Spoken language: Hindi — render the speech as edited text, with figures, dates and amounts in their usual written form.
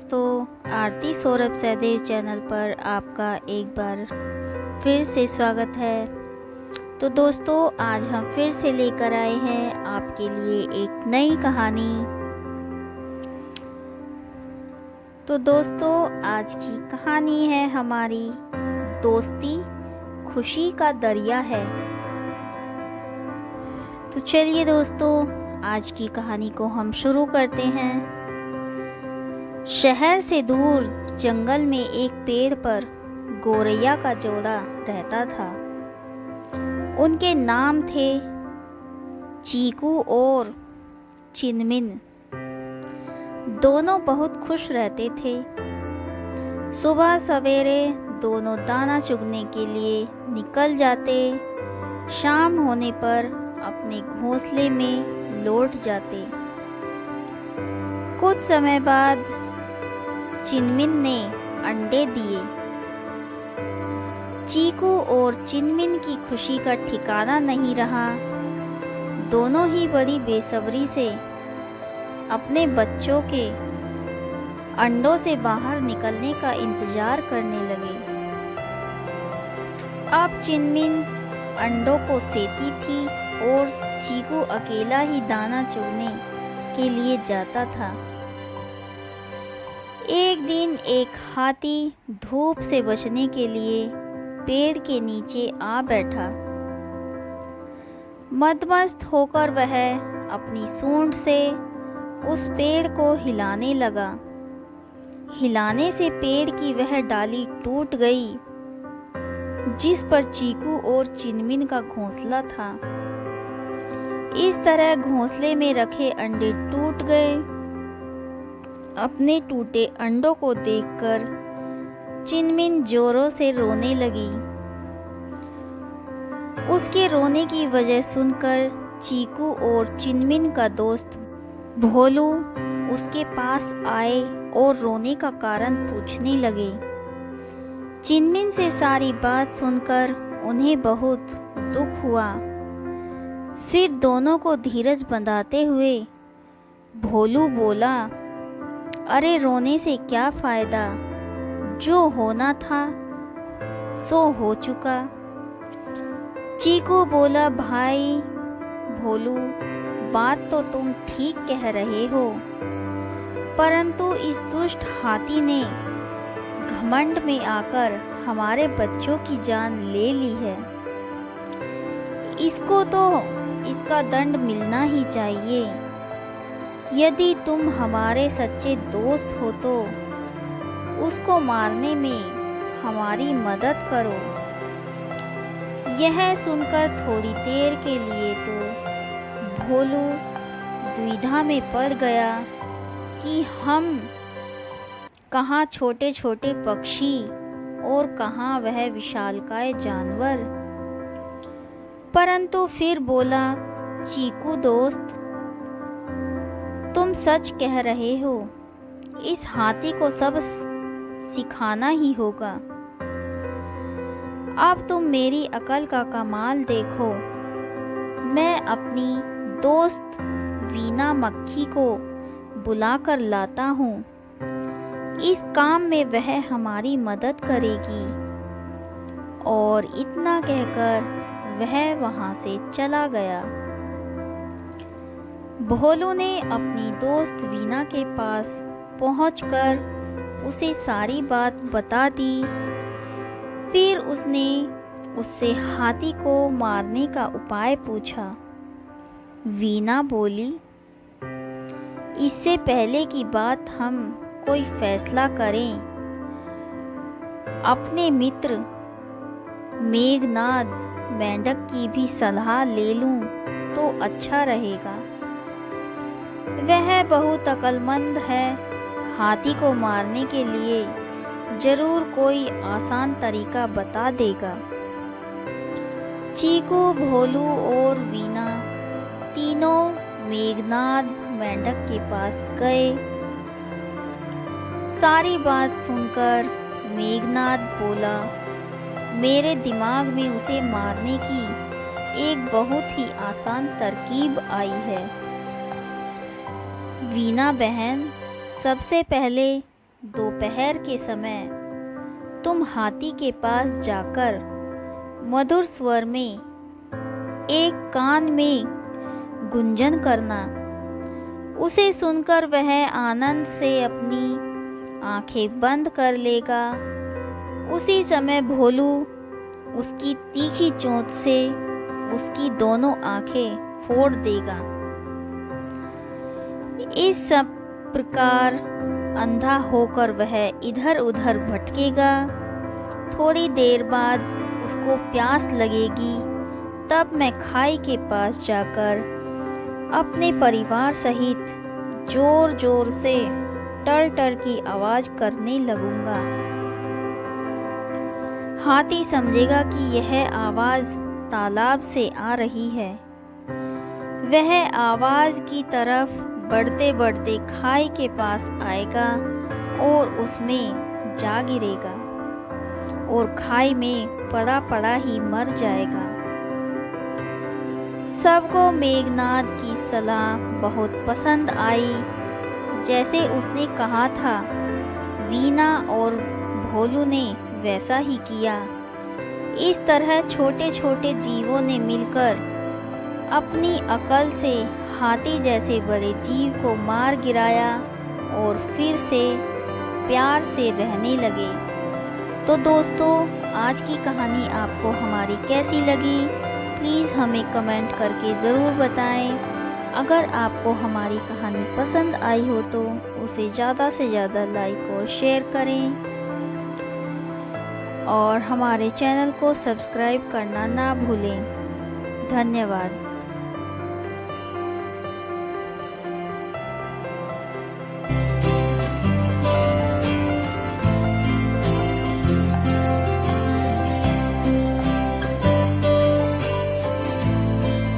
दोस्तों, आरती सौरभ सहदेव चैनल पर आपका एक बार फिर से स्वागत है। तो दोस्तों, आज हम फिर से लेकर आए हैं आपके लिए एक नई कहानी। तो दोस्तों, आज की कहानी है हमारी दोस्ती खुशी का दरिया है। तो चलिए दोस्तों, आज की कहानी को हम शुरू करते हैं। शहर से दूर जंगल में एक पेड़ पर गोरैया का जोड़ा रहता था। उनके नाम थे चीकू और चिनमिन। दोनों बहुत खुश रहते थे। सुबह सवेरे दोनों दाना चुगने के लिए निकल जाते, शाम होने पर अपने घोंसले में लौट जाते। कुछ समय बाद चिनमिन ने अंडे दिए। चीकू और चिनमिन की खुशी का ठिकाना नहीं रहा। दोनों ही बड़ी बेसब्री से अपने बच्चों के अंडों से बाहर निकलने का इंतजार करने लगे। अब चिनमिन अंडों को सेती थी और चीकू अकेला ही दाना चुगने के लिए जाता था। एक दिन एक हाथी धूप से बचने के लिए पेड़ के नीचे आ बैठा। मदमस्त होकर वह अपनी सूंड से उस पेड़ को हिलाने लगा। हिलाने से पेड़ की वह डाली टूट गई जिस पर चीकू और चिनमिन का घोंसला था। इस तरह घोंसले में रखे अंडे टूट गए। अपने टूटे अंडों को देखकर चिनमिन जोरों से रोने लगी। उसके रोने की वजह सुनकर चीकू और चिनमिन का दोस्त भोलू उसके पास आए और रोने का कारण पूछने लगे। चिनमिन से सारी बात सुनकर उन्हें बहुत दुख हुआ। फिर दोनों को धीरज बंधाते हुए भोलू बोला, अरे रोने से क्या फायदा, जो होना था सो हो चुका। चीकू बोला, भाई भोलू, बात तो तुम ठीक कह रहे हो, परंतु इस दुष्ट हाथी ने घमंड में आकर हमारे बच्चों की जान ले ली है। इसको तो इसका दंड मिलना ही चाहिए। यदि तुम हमारे सच्चे दोस्त हो तो उसको मारने में हमारी मदद करो। यह सुनकर थोड़ी देर के लिए तो भोलू द्विधा में पड़ गया कि हम कहाँ छोटे छोटे पक्षी और कहाँ वह विशालकाय जानवर। परंतु फिर बोला, चीकू दोस्त, तुम सच कह रहे हो, इस हाथी को सब सिखाना ही होगा। अब तुम मेरी अकल का कमाल देखो। मैं अपनी दोस्त वीना मक्खी को बुलाकर लाता हूँ। इस काम में वह हमारी मदद करेगी। और इतना कहकर वह वहाँ से चला गया। भोलू ने अपनी दोस्त वीना के पास पहुंचकर उसे सारी बात बता दी। फिर उसने उससे हाथी को मारने का उपाय पूछा। वीना बोली, इससे पहले की बात हम कोई फैसला करें, अपने मित्र मेघनाद मेंढक की भी सलाह ले लूं तो अच्छा रहेगा। वह बहुत अक्लमंद है। हाथी को मारने के लिए जरूर कोई आसान तरीका बता देगा। चीकू, भोलू और वीना तीनों मेघनाद मेंढक के पास गए। सारी बात सुनकर मेघनाद बोला, मेरे दिमाग में उसे मारने की एक बहुत ही आसान तरकीब आई है। वीना बहन, सबसे पहले दोपहर के समय तुम हाथी के पास जाकर मधुर स्वर में एक कान में गुंजन करना। उसे सुनकर वह आनंद से अपनी आंखें बंद कर लेगा। उसी समय भोलू उसकी तीखी चोंच से उसकी दोनों आंखें फोड़ देगा। इस सब प्रकार अंधा होकर वह इधर उधर भटकेगा। थोड़ी देर बाद उसको प्यास लगेगी। तब मैं खाई के पास जाकर अपने परिवार सहित जोर जोर से टर टर की आवाज करने लगूंगा। हाथी समझेगा कि यह आवाज तालाब से आ रही है। वह आवाज की तरफ बढ़ते बढ़ते खाई के पास आएगा और उसमें जा गिरेगा और खाई में पड़ा पड़ा ही मर जाएगा। सबको मेघनाद की सलाह बहुत पसंद आई। जैसे उसने कहा था, वीना और भोलू ने वैसा ही किया। इस तरह छोटे छोटे जीवों ने मिलकर अपनी अकल से हाथी जैसे बड़े जीव को मार गिराया और फिर से प्यार से रहने लगे। तो दोस्तों, आज की कहानी आपको हमारी कैसी लगी, प्लीज़ हमें कमेंट करके ज़रूर बताएं। अगर आपको हमारी कहानी पसंद आई हो तो उसे ज़्यादा से ज़्यादा लाइक और शेयर करें और हमारे चैनल को सब्सक्राइब करना ना भूलें। धन्यवाद।